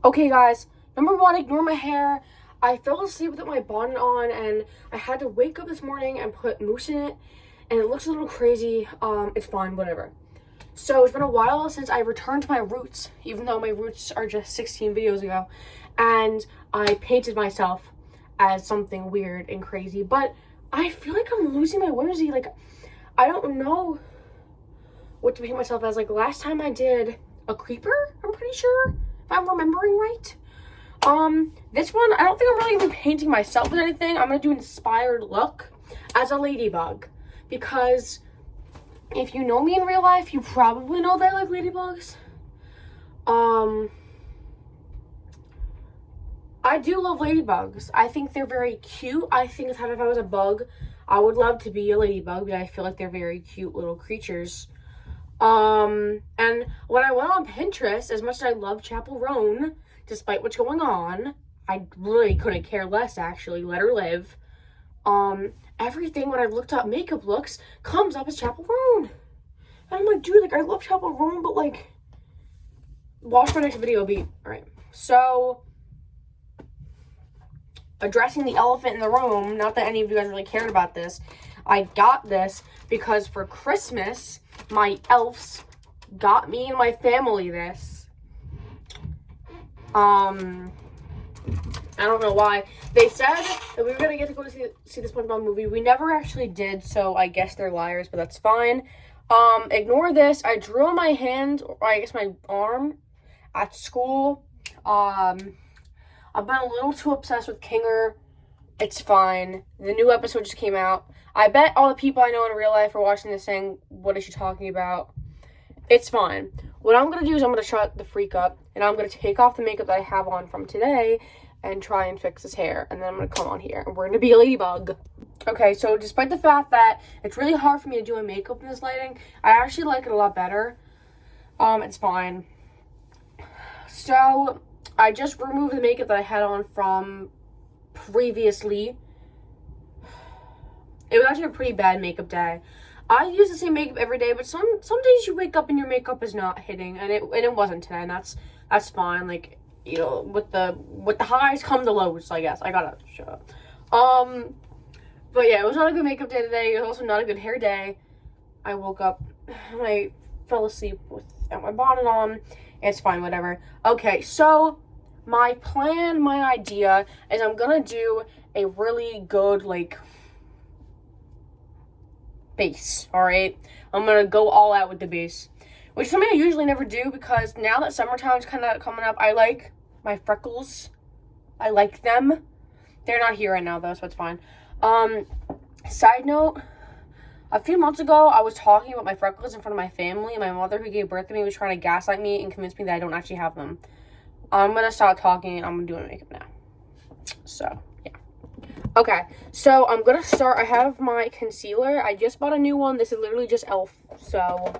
Okay, guys, number one, ignore my hair. I fell asleep with my bonnet on, and I had to wake up this morning and put mousse in it, and it looks a little crazy. It's fine, whatever. So it's been a while since I returned to my roots, even though my roots are just 16 videos ago, and I painted myself as something weird and crazy, but I feel like I'm losing my whimsy. Like, I don't know what to paint myself as. Like, last time I did a creeper, I'm pretty sure, if I'm remembering right. This one, I don't think I'm really even painting myself as anything. I'm gonna do inspired look as a ladybug, because if you know me in real life, you probably know that I like ladybugs. I do love ladybugs. I think they're very cute. I think if I was a bug, I would love to be a ladybug, but I feel like they're very cute little creatures. And when I went on Pinterest, as much as I love Chapel Roan, despite what's going on, I really couldn't care less, actually. Let her live. Everything when I've looked up makeup looks comes up as Chapel Roan. And I'm like, dude, like, I love Chapel Roan, but, like, watch my next video, alright. So, addressing the elephant in the room, not that any of you guys really cared about this, I got this because for Christmas, my elves got me and my family this. I don't know why. They said that we were gonna get to go see the SpongeBob movie. We never actually did, so I guess they're liars, but that's fine. Ignore this. I drew on my hand, or I guess my arm, at school. I've been a little too obsessed with Kinger. It's fine. The new episode just came out. I bet all the people I know in real life are watching this saying, what is she talking about? It's fine. What I'm going to do is I'm going to shut the freak up, and I'm going to take off the makeup that I have on from today and try and fix his hair. And then I'm going to come on here, and we're going to be a ladybug. Okay, so despite the fact that it's really hard for me to do my makeup in this lighting, I actually like it a lot better. It's fine. So, I just removed the makeup that I had on from previously. It was actually a pretty bad makeup day. I use the same makeup every day, but some days you wake up and your makeup is not hitting, and it wasn't today, and that's fine. Like, you know, with the highs come the lows, I guess. I gotta shut up. But yeah, it was not a good makeup day today. It was also not a good hair day. I woke up and I fell asleep without my bonnet on. It's fine, whatever. Okay, so my plan, my idea is I'm gonna do a really good, like, base, alright? I'm gonna go all out with the base, which is something I usually never do, because now that summertime's kind of coming up, I like my freckles. I like them. They're not here right now, though, so it's fine. Side note, a few months ago, I was talking about my freckles in front of my family, and my mother, who gave birth to me, was trying to gaslight me and convince me that I don't actually have them. I'm gonna stop talking, and I'm gonna do my makeup now. So, yeah. Okay, so I'm gonna start. I have my concealer. I just bought a new one. This is literally just e.l.f. So,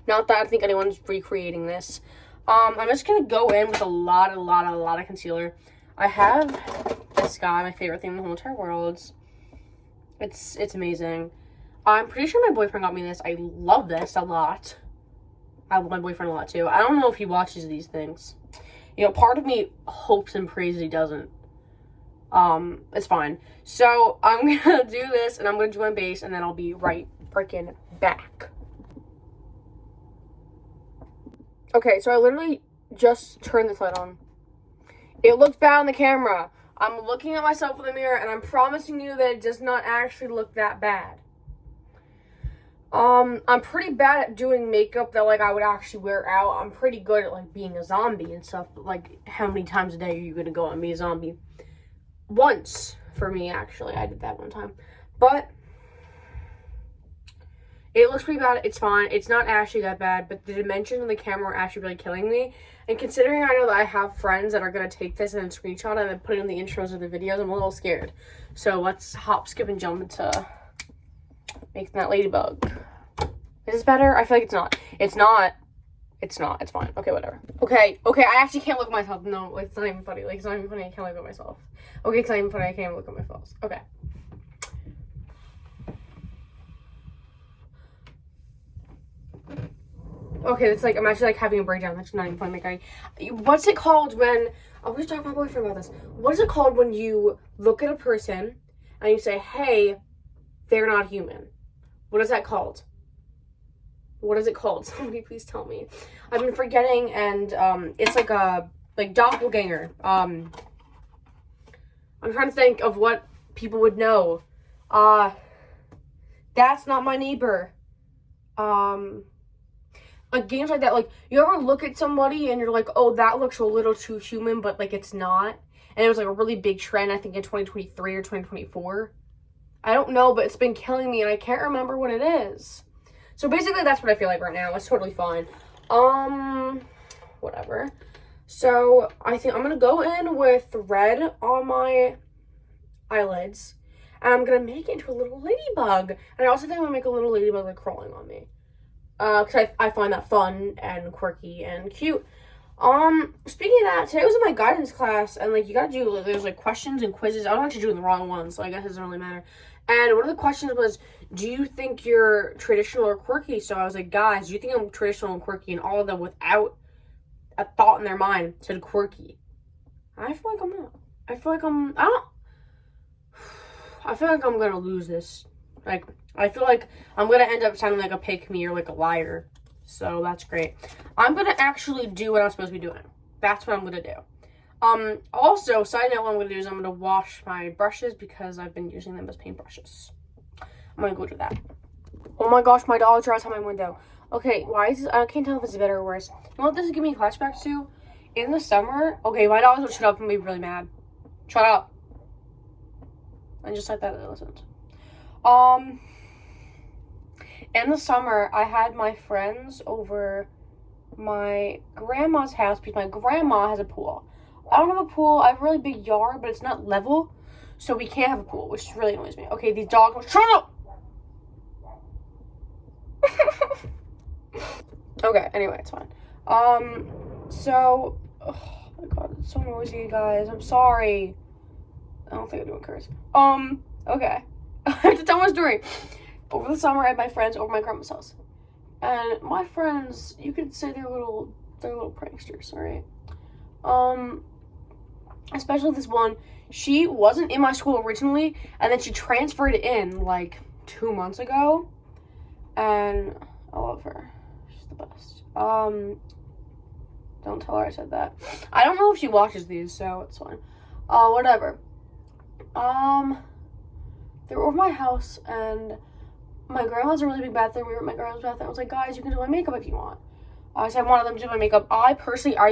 not that I think anyone's recreating this. I'm just gonna go in with a lot of concealer. I have this guy, my favorite thing in the whole entire world. It's amazing. I'm pretty sure my boyfriend got me this. I love this a lot. I love my boyfriend a lot, too. I don't know if he watches these things. You know, part of me hopes and prays he doesn't. It's fine. So, I'm gonna do this, and I'm gonna do my base, and then I'll be right freaking back. Okay, so I literally just turned this light on. It looks bad on the camera. I'm looking at myself in the mirror, and I'm promising you that it does not actually look that bad. I'm pretty bad at doing makeup that, like, I would actually wear out. I'm pretty good at, like, being a zombie and stuff, but, like, how many times a day are you gonna go and be a zombie? Once, for me, actually. I did that one time. But it looks pretty bad. It's fine. It's not actually that bad, but the dimensions on the camera are actually really killing me. And considering I know that I have friends that are going to take this and then screenshot it and then put it in the intros of the videos, I'm a little scared. So let's hop, skip, and jump into making that ladybug. Is this better? I feel like it's not. It's not. It's not. It's fine. Okay, whatever. Okay, I actually can't look at myself. No, like, it's not even funny. Like, it's not even funny. I can't look at myself. Okay, it's not even funny. I can't even look at myself. Okay. Okay, it's like, I'm actually like having a breakdown. That's not even funny, guy. What's it called when, I was talking to my boyfriend about this. What is it called when you look at a person and you say, hey, they're not human? What is that called? What is it called? Somebody please tell me. I've been forgetting, and it's like a doppelganger. I'm trying to think of what people would know. That's not my neighbor. Like games like that. Like, you ever look at somebody and you're like, oh, that looks a little too human, but like it's not. And it was like a really big trend, I think in 2023 or 2024. I don't know, but it's been killing me and I can't remember what it is. So basically that's what I feel like right now. It's totally fine. Whatever. So I think I'm gonna go in with red on my eyelids. And I'm gonna make it into a little ladybug. And I also think I'm gonna make a little ladybug like crawling on me. Because I find that fun and quirky and cute. Speaking of that, today was in my guidance class, and like you gotta do, there's like questions and quizzes. I was actually doing the wrong one, so I guess it doesn't really matter. And one of the questions was, do you think you're traditional or quirky? So I was like, guys, do you think I'm traditional and quirky? And all of them, without a thought in their mind, said quirky. I feel like I'm not. I feel like I'm gonna lose this. Like, I feel like I'm gonna end up sounding like a pick-me or like a liar. So that's great. I'm gonna actually do what I'm supposed to be doing. That's what I'm gonna do. Also, side note, what I'm gonna do is I'm gonna wash my brushes because I've been using them as paintbrushes. I'm gonna go do that. Oh my gosh, my dogs are outside my window. Okay, why is this? I can't tell if it's better or worse. You know what this is giving me flashbacks to? In the summer, okay, my dogs will shut up and be really mad. Shut up. And just like that, they listened. In the summer, I had my friends over my grandma's house because my grandma has a pool. I don't have a pool. I have a really big yard, but it's not level, so we can't have a pool, which really annoys me. Okay, these dogs, shut up! Okay, anyway, it's fine. So, oh my god, it's so noisy, guys. I'm sorry. I don't think I'm doing curse. Okay. I have to tell my story. Over the summer, I had my friends over my grandma's house. And my friends, you could say they're little pranksters, alright? Especially this one. She wasn't in my school originally, and then she transferred in, like, 2 months ago. And I love her. She's the best. Don't tell her I said that. I don't know if she watches these, so it's fine. Whatever. They were over my house, and my grandma has a really big bathroom. We were at my grandma's bathroom. I was like, guys, you can do my makeup if you want. So I wanted them to do my makeup. I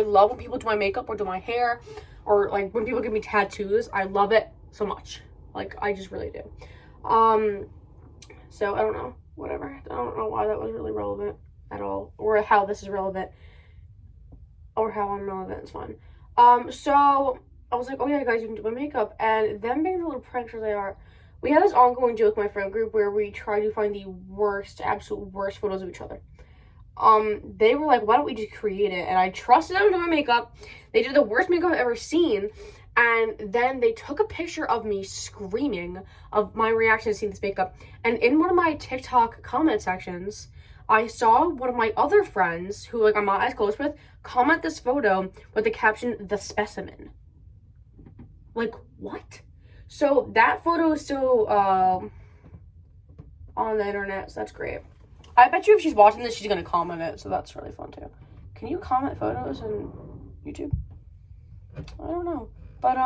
love when people do my makeup or do my hair, or like when people give me tattoos. I love it so much. Like, I just really do. So I don't know. Whatever. I don't know why that was really relevant at all, or how this is relevant, or how I'm relevant. It's fine. So I was like, oh yeah, guys, you can do my makeup. And them being the little pranksters they are, we had this ongoing joke with my friend group where we try to find the worst, absolute worst photos of each other. They were like, why don't we just create it? And I trusted them to do my makeup. They did the worst makeup I've ever seen. And then they took a picture of me screaming of my reaction to seeing this makeup. And in one of my TikTok comment sections, I saw one of my other friends, who like I'm not as close with, comment this photo with the caption, "the specimen." Like, what? So that photo is still on the internet, so that's great. I bet you if she's watching this, she's gonna comment it, so that's really fun too. Can you comment photos on YouTube? I don't know. But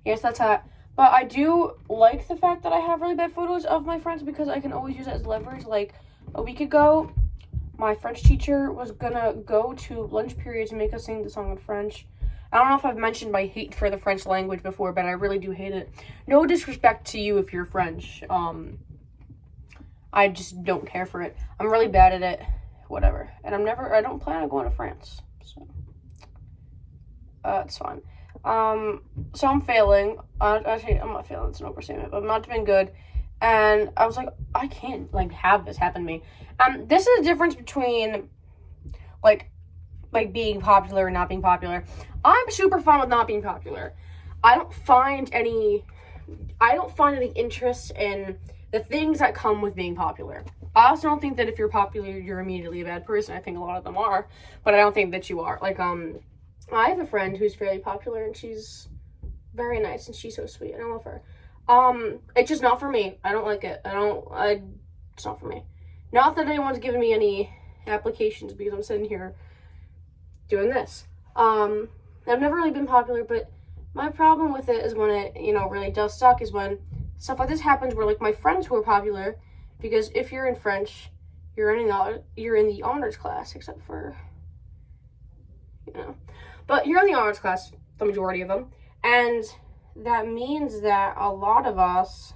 yes, that's that. But I do like the fact that I have really bad photos of my friends because I can always use it as leverage. Like, a week ago, my French teacher was gonna go to lunch periods and make us sing the song in French. I don't know if I've mentioned my hate for the French language before, but I really do hate it. No disrespect to you if you're French. I just don't care for it. I'm really bad at it. Whatever. And I don't plan on going to France. So, it's fine. So I'm failing. Actually, I'm not failing. It's an overstatement, but I'm not doing good. And I was like, I can't, like, have this happen to me. This is the difference between, like being popular and not being popular. I'm super fine with not being popular. I don't find any interest in the things that come with being popular. I also don't think that if you're popular, you're immediately a bad person. I think a lot of them are, but I don't think that you are. Like, I have a friend who's fairly popular, and she's very nice, and she's so sweet, and I love her. It's just not for me. I don't like it. It's not for me. Not that anyone's given me any applications, because I'm sitting here doing this. I've never really been popular, but my problem with it is when it, really does suck, is when stuff like this happens where, like, my friends who are popular, because if you're in French, you're in the honors class, except for, but you're in the honors class, the majority of them, and that means that a lot of us,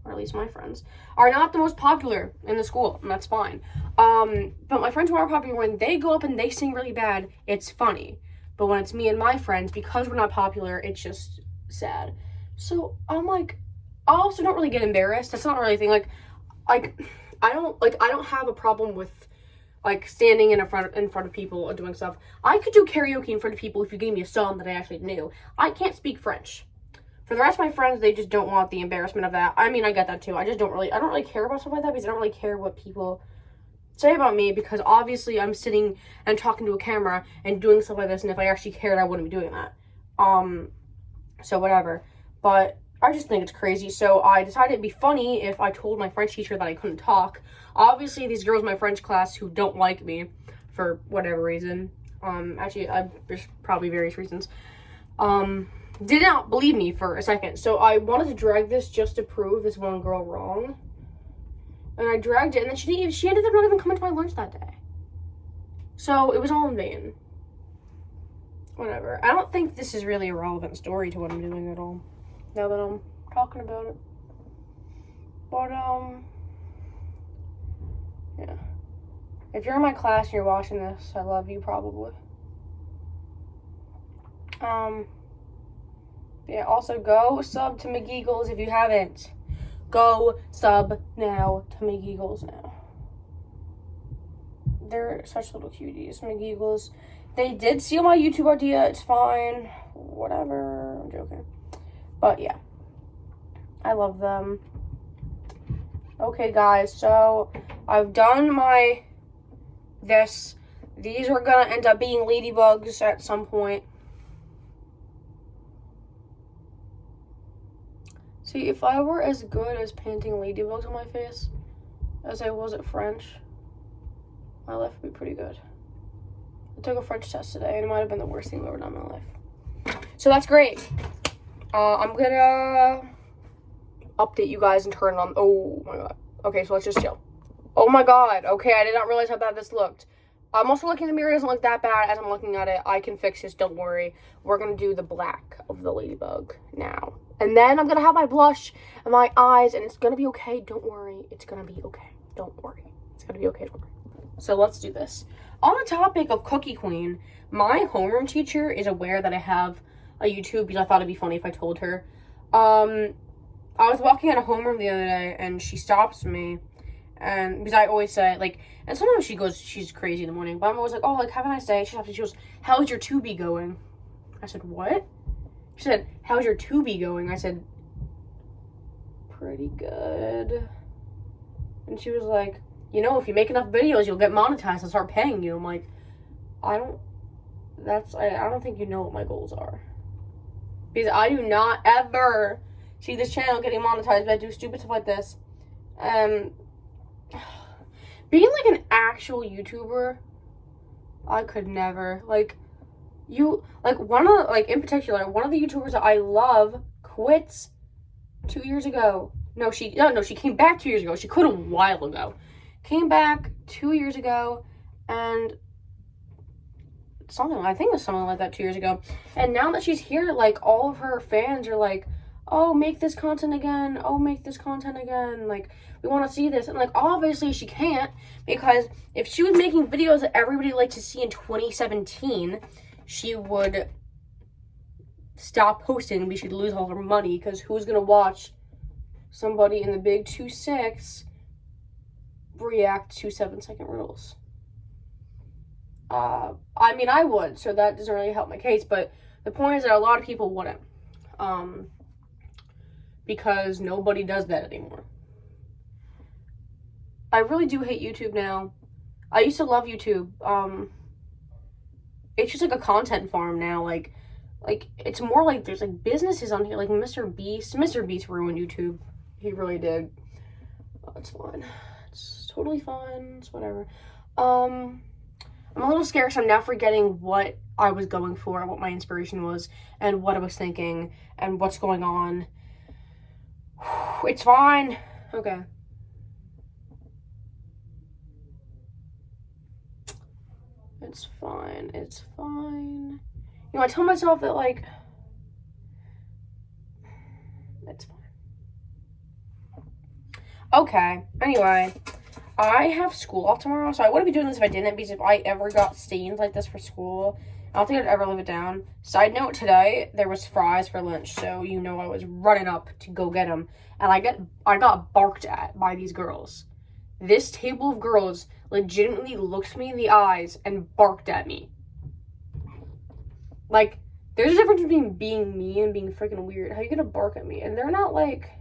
or at least my friends, are not the most popular in the school, and that's fine. But my friends who are popular, when they go up and they sing really bad, it's funny. But when it's me and my friends, because we're not popular, it's just sad. So I'm like, I also don't really get embarrassed. That's not really a thing. Like I don't have a problem with, like, standing in front of people or doing stuff. I could do karaoke in front of people if you gave me a song that I actually knew. I can't speak French. For the rest of my friends, they just don't want the embarrassment of that. I mean, I get that too. I don't really care about stuff like that, because I don't really care what people say about me, because obviously I'm sitting and talking to a camera and doing stuff like this, and if I actually cared, I wouldn't be doing that. So whatever. But I just think it's crazy. So I decided it'd be funny if I told my French teacher that I couldn't talk. Obviously, these girls in my French class who don't like me for whatever reason, there's probably various reasons, did not believe me for a second. So I wanted to drag this just to prove this one girl wrong. And I dragged it, and then she ended up not even coming to my lunch that day. So it was all in vain. Whatever. I don't think this is really a relevant story to what I'm doing at all, now that I'm talking about it. But, yeah. If you're in my class and you're watching this, I love you, probably. Yeah, also go sub to McGeagles if you haven't. Go sub now to McGeagles now. They're such little cuties, McGeagles. They did steal my YouTube idea. It's fine. Whatever. I'm joking. But yeah. I love them. Okay, guys. So I've done These are gonna end up being ladybugs at some point. See, if I were as good as painting ladybugs on my face as I was at French, my life would be pretty good. I took a French test today, and it might have been the worst thing I've ever done in my life. So that's great. I'm gonna update you guys and turn on. Oh my god. Okay, so let's just chill. Oh my god. Okay, I did not realize how bad this looked. I'm also looking in the mirror. It doesn't look that bad as I'm looking at it. I can fix this. Don't worry. We're gonna do the black of the ladybug now. And then I'm gonna have my blush and my eyes, and it's gonna be okay. Don't worry. It's gonna be okay. Don't worry. It's gonna be okay. Don't worry. So let's do this. On the topic of Cookie Queen, my homeroom teacher is aware that I have a YouTube, because I thought it'd be funny if I told her. I was walking out of homeroom the other day, and she stops me, and because I always say, like, and sometimes she's crazy in the morning, but I'm always like, oh, like, have a nice day. She stops me, she goes, how's your Tubi going? I said, what? She said, how's your Tubi going? I said, pretty good. And she was like, if you make enough videos, you'll get monetized and start paying you. I'm like, I don't think you know what my goals are. Because I do not ever see this channel getting monetized, but I do stupid stuff like this. Being like an actual YouTuber, I could never. In particular, one of the YouTubers that I love quits 2 years ago. No, she came back 2 years ago. She quit a while ago. Came back 2 years ago, and I think it was something like that 2 years ago. And now that she's here, like, all of her fans are like, oh, make this content again. Oh, make this content again. Like, we want to see this. And, like, obviously she can't, because if she was making videos that everybody liked to see in 2017, she would stop posting and she'd lose all her money, because who's going to watch somebody in the big 2.6 react to 7-second riddles? I mean, I would, so that doesn't really help my case, but the point is that a lot of people wouldn't. because nobody does that anymore. I really do hate YouTube now. I used to love YouTube. It's just like a content farm now. Like it's more like there's like businesses on here, like Mr. Beast. Mr. Beast ruined YouTube. He really did. Oh, it's fine. It's totally fine. It's whatever. I'm a little scared because I'm now forgetting what I was going for, what my inspiration was, and what I was thinking, and what's going on. It's fine. Okay. It's fine. It's fine. You know, I tell myself that, like, it's fine. Okay. Anyway, I have school off tomorrow, so I wouldn't be doing this if I didn't, because if I ever got stains like this for school, I don't think I'd ever live it down. Side note, today, there was fries for lunch, so you know I was running up to go get them, and I got barked at by these girls. This table of girls legitimately looked me in the eyes and barked at me. Like, there's a difference between being me and being freaking weird. How are you gonna bark at me? And they're not like,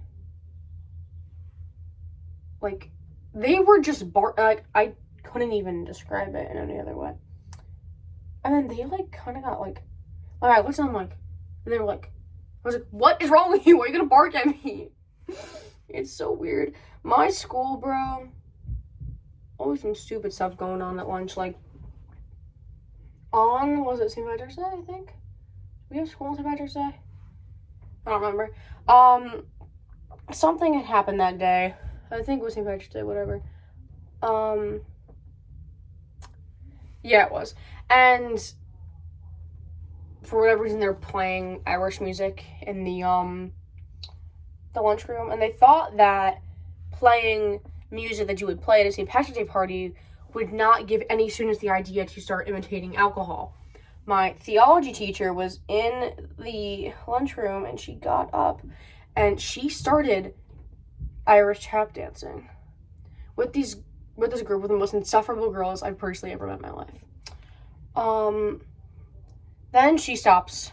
they were just like, I couldn't even describe it in any other way. And then they, like, kind of got, like, I looked at them, like, and they were like, I was like, what is wrong with you? Why are you gonna bark at me? It's so weird. My school, bro, always some stupid stuff going on at lunch. Like, was it St. Patrick's Day, I think? We have school on St. Patrick's Day? I don't remember. Something had happened that day. I think it was St. Patrick's Day, whatever. Yeah, it was. And for whatever reason, they're playing Irish music in the lunchroom, and they thought that playing music that you would play at a St. Patrick's Day party would not give any students the idea to start imitating alcohol. My theology teacher was in the lunchroom, and she got up, and she started Irish tap dancing with this group of the most insufferable girls I've personally ever met in my life. Then she stops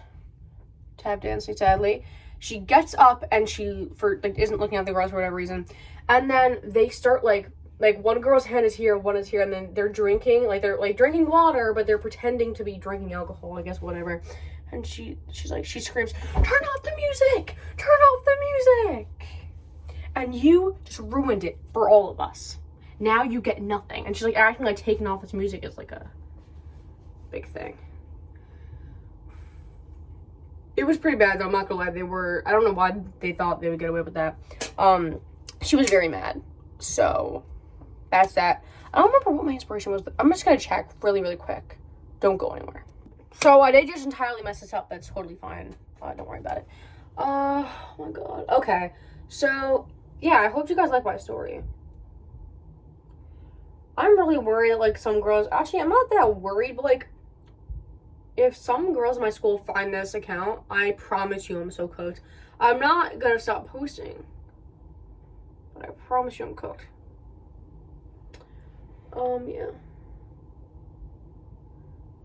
tap dancing, sadly. She gets up and she isn't looking at the girls for whatever reason. And then they start like one girl's hand is here, one is here, and then they're drinking, they're drinking water, but they're pretending to be drinking alcohol, I guess, whatever. And she screams, "Turn off the music! Turn off the music!" And you just ruined it for all of us. Now you get nothing. And she's like acting like taking off this music is like a big thing. It was pretty bad though, I'm not gonna lie. I don't know why they thought they would get away with that. She was very mad. So that's that. I don't remember what my inspiration was, but I'm just gonna check really, really quick. Don't go anywhere. So I did just entirely mess this up. That's totally fine. Don't worry about it. Oh my god. Okay. So yeah, I hope you guys like my story. I'm really worried that some girls, actually I'm not that worried, but if some girls in my school find this account, I promise you I'm so cooked. I'm not gonna stop posting, but I promise you I'm cooked. Yeah.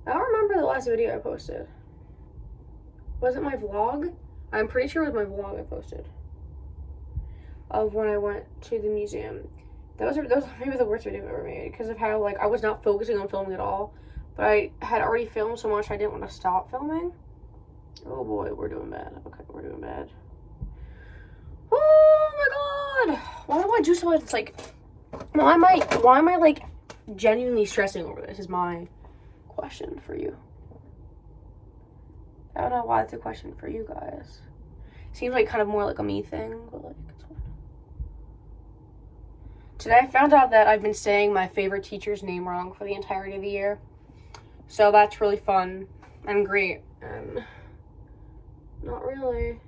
I don't remember the last video I posted. Was it my vlog? I'm pretty sure it was my vlog I posted of when I went to the museum. That was maybe the worst video I've ever made because of how I was not focusing on filming at all. But I had already filmed so much I didn't want to stop filming. Oh boy, we're doing bad. Okay, we're doing bad. Oh my god! Why do I do so much? It's why am I genuinely stressing over this is my question for you. I don't know why it's a question for you guys. Seems kind of more like a me thing, but it's fine. Today I found out that I've been saying my favorite teacher's name wrong for the entirety of the year. So that's really fun and great, and not really.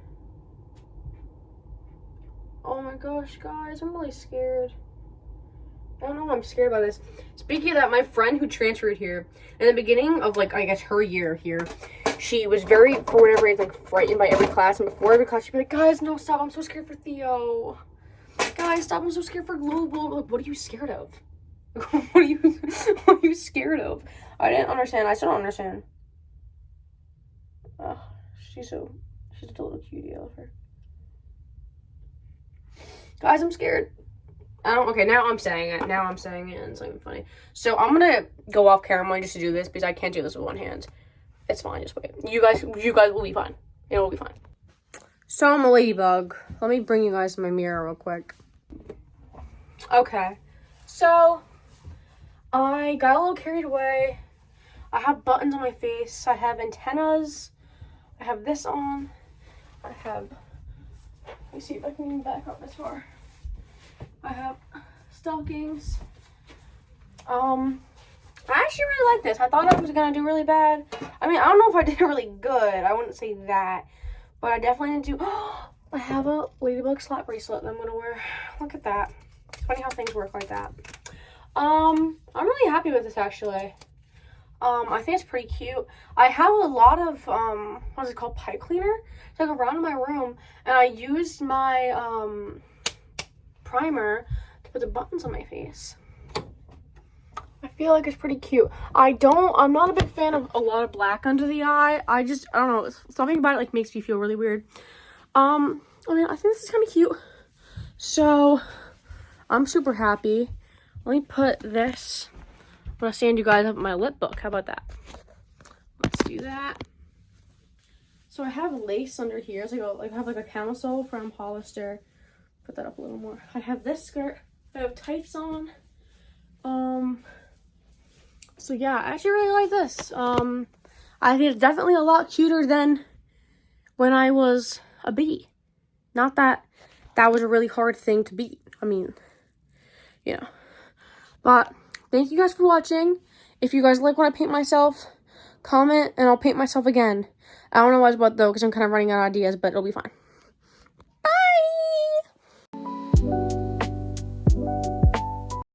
Oh my gosh, guys, I'm really scared. I don't know why I'm scared by this. Speaking of that, my friend who transferred here, in the beginning of, I guess her year here, she was very, for whatever reason, frightened by every class, and before every class, she'd be like, guys, no, stop, I'm so scared for Theo. Guys, stop, I'm so scared for Global. What are you scared of? what are you scared of? I didn't understand. I still don't understand. She's a little cutie, I love her. Guys, I'm scared. Okay, now I'm saying it. Now I'm saying it, and it's not even funny. So I'm gonna go off camera just to do this because I can't do this with one hand. It's fine, just wait. You guys will be fine. It will be fine. So I'm a ladybug. Let me bring you guys my mirror real quick. Okay, so I got a little carried away. I have buttons on my face. I have antennas. I have this on. I have, let me see if I can even back up this far. I have stockings. I actually really like this. I thought I was gonna do really bad. I mean, I don't know if I did really good. I wouldn't say that. But I definitely didn't do, I have a ladybug slap bracelet that I'm gonna wear. Look at that. It's funny how things work like that. I'm really happy with this actually. I think it's pretty cute. I have a lot of, what is it called? Pipe cleaner. It's like around my room. And I used my, primer to put the buttons on my face. I feel like it's pretty cute. I'm not a big fan of a lot of black under the eye. I don't know. Something about it like makes me feel really weird. I mean, I think this is kind of cute. So, I'm super happy. Let me put this. I'm gonna stand you guys up my lip book. How about that? Let's do that. So I have lace under here. So I have like a camisole from Hollister. Put that up a little more. I have this skirt. I have tights on. So yeah, I actually really like this. I think it's definitely a lot cuter than when I was a bee. Not that that was a really hard thing to beat. I mean, you know. But thank you guys for watching. If you guys like when I paint myself, comment and I'll paint myself again. I don't know what's what though because I'm kind of running out of ideas, but it'll be fine.